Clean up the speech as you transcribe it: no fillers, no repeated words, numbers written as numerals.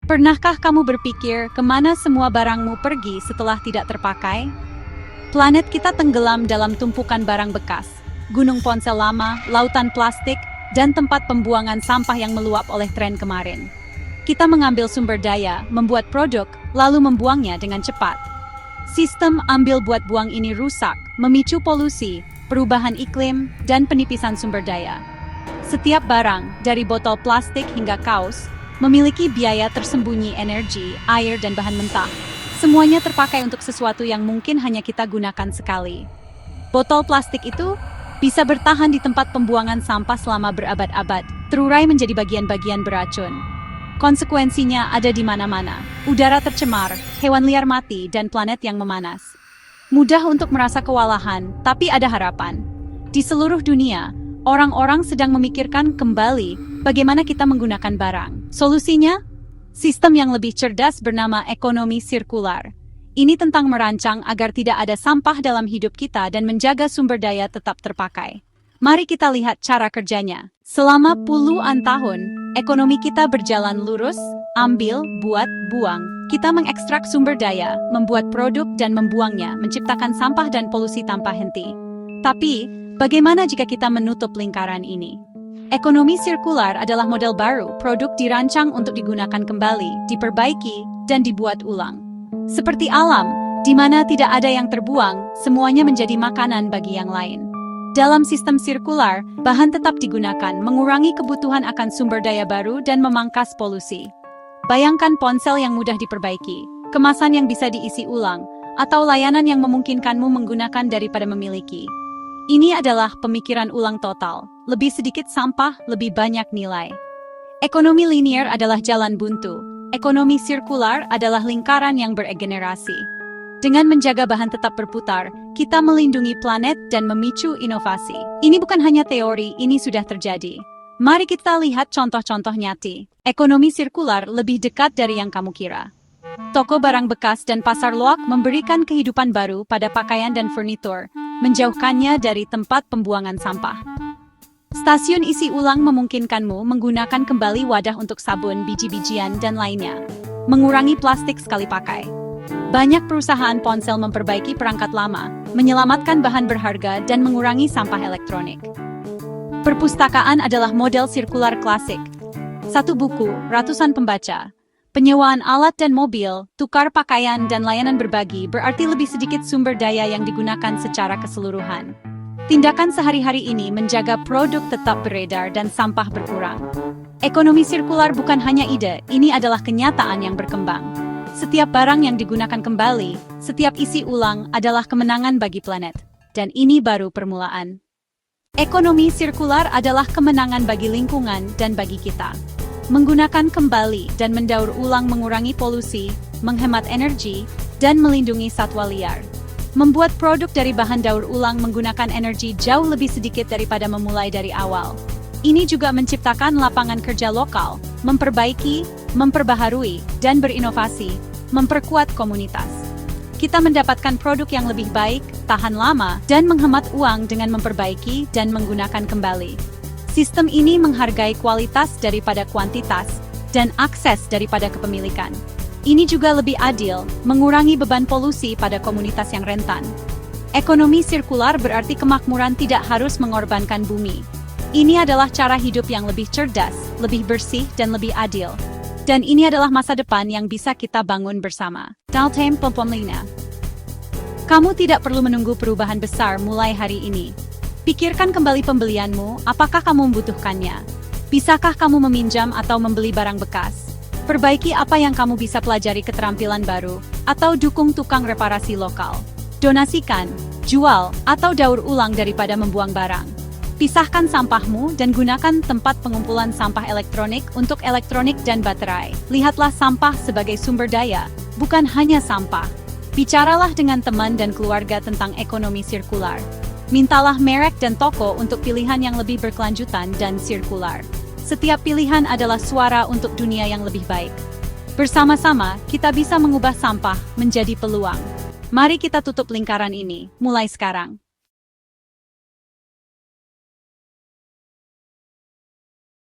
Pernahkah kamu berpikir kemana semua barangmu pergi setelah tidak terpakai? Planet kita tenggelam dalam tumpukan barang bekas, gunung ponsel lama, lautan plastik, dan tempat pembuangan sampah yang meluap oleh tren kemarin. Kita mengambil sumber daya, membuat produk, lalu membuangnya dengan cepat. Sistem ambil buat buang ini rusak, memicu polusi, perubahan iklim, dan penipisan sumber daya. Setiap barang, dari botol plastik hingga kaos, memiliki biaya tersembunyi energi, air, dan bahan mentah. Semuanya terpakai untuk sesuatu yang mungkin hanya kita gunakan sekali. Botol plastik itu bisa bertahan di tempat pembuangan sampah selama berabad-abad, terurai menjadi bagian-bagian beracun. Konsekuensinya ada di mana-mana. Udara tercemar, hewan liar mati, dan planet yang memanas. Mudah untuk merasa kewalahan, tapi ada harapan. Di seluruh dunia, orang-orang sedang memikirkan kembali bagaimana kita menggunakan barang. Solusinya? Sistem yang lebih cerdas bernama ekonomi sirkular. Ini tentang merancang agar tidak ada sampah dalam hidup kita dan menjaga sumber daya tetap terpakai. Mari kita lihat cara kerjanya. Selama puluhan tahun, ekonomi kita berjalan lurus, ambil, buat, buang. Kita mengekstrak sumber daya, membuat produk dan membuangnya, menciptakan sampah dan polusi tanpa henti. Tapi, bagaimana jika kita menutup lingkaran ini? Ekonomi sirkular adalah model baru, produk dirancang untuk digunakan kembali, diperbaiki, dan dibuat ulang. Seperti alam, di mana tidak ada yang terbuang, semuanya menjadi makanan bagi yang lain. Dalam sistem sirkular, bahan tetap digunakan, mengurangi kebutuhan akan sumber daya baru dan memangkas polusi. Bayangkan ponsel yang mudah diperbaiki, kemasan yang bisa diisi ulang, atau layanan yang memungkinkanmu menggunakan daripada memiliki. Ini adalah pemikiran ulang total. Lebih sedikit sampah, lebih banyak nilai. Ekonomi linier adalah jalan buntu. Ekonomi sirkular adalah lingkaran yang beregenerasi. Dengan menjaga bahan tetap berputar, kita melindungi planet dan memicu inovasi. Ini bukan hanya teori, ini sudah terjadi. Mari kita lihat contoh-contoh nyata. Ekonomi sirkular lebih dekat dari yang kamu kira. Toko barang bekas dan pasar loak memberikan kehidupan baru pada pakaian dan furnitur, menjauhkannya dari tempat pembuangan sampah. Stasiun isi ulang memungkinkanmu menggunakan kembali wadah untuk sabun, biji-bijian, dan lainnya. Mengurangi plastik sekali pakai. Banyak perusahaan ponsel memperbaiki perangkat lama, menyelamatkan bahan berharga, dan mengurangi sampah elektronik. Perpustakaan adalah model sirkular klasik. Satu buku, ratusan pembaca. Penyewaan alat dan mobil, tukar pakaian, dan layanan berbagi berarti lebih sedikit sumber daya yang digunakan secara keseluruhan. Tindakan sehari-hari ini menjaga produk tetap beredar dan sampah berkurang. Ekonomi sirkular bukan hanya ide, ini adalah kenyataan yang berkembang. Setiap barang yang digunakan kembali, setiap isi ulang adalah kemenangan bagi planet. Dan ini baru permulaan. Ekonomi sirkular adalah kemenangan bagi lingkungan dan bagi kita. Menggunakan kembali dan mendaur ulang mengurangi polusi, menghemat energi, dan melindungi satwa liar. Membuat produk dari bahan daur ulang menggunakan energi jauh lebih sedikit daripada memulai dari awal. Ini juga menciptakan lapangan kerja lokal, memperbaiki, memperbaharui, dan berinovasi, memperkuat komunitas. Kita mendapatkan produk yang lebih baik, tahan lama, dan menghemat uang dengan memperbaiki dan menggunakan kembali. Sistem ini menghargai kualitas daripada kuantitas, dan akses daripada kepemilikan. Ini juga lebih adil, mengurangi beban polusi pada komunitas yang rentan. Ekonomi sirkular berarti kemakmuran tidak harus mengorbankan bumi. Ini adalah cara hidup yang lebih cerdas, lebih bersih, dan lebih adil. Dan ini adalah masa depan yang bisa kita bangun bersama. Daltem Pompomlina. Kamu tidak perlu menunggu perubahan besar mulai hari ini. Pikirkan kembali pembelianmu, apakah kamu membutuhkannya? Bisakah kamu meminjam atau membeli barang bekas? Perbaiki apa yang kamu bisa pelajari keterampilan baru, atau dukung tukang reparasi lokal. Donasikan, jual, atau daur ulang daripada membuang barang. Pisahkan sampahmu dan gunakan tempat pengumpulan sampah elektronik untuk elektronik dan baterai. Lihatlah sampah sebagai sumber daya, bukan hanya sampah. Bicaralah dengan teman dan keluarga tentang ekonomi sirkular. Mintalah merek dan toko untuk pilihan yang lebih berkelanjutan dan sirkular. Setiap pilihan adalah suara untuk dunia yang lebih baik. Bersama-sama, kita bisa mengubah sampah menjadi peluang. Mari kita tutup lingkaran ini, mulai sekarang.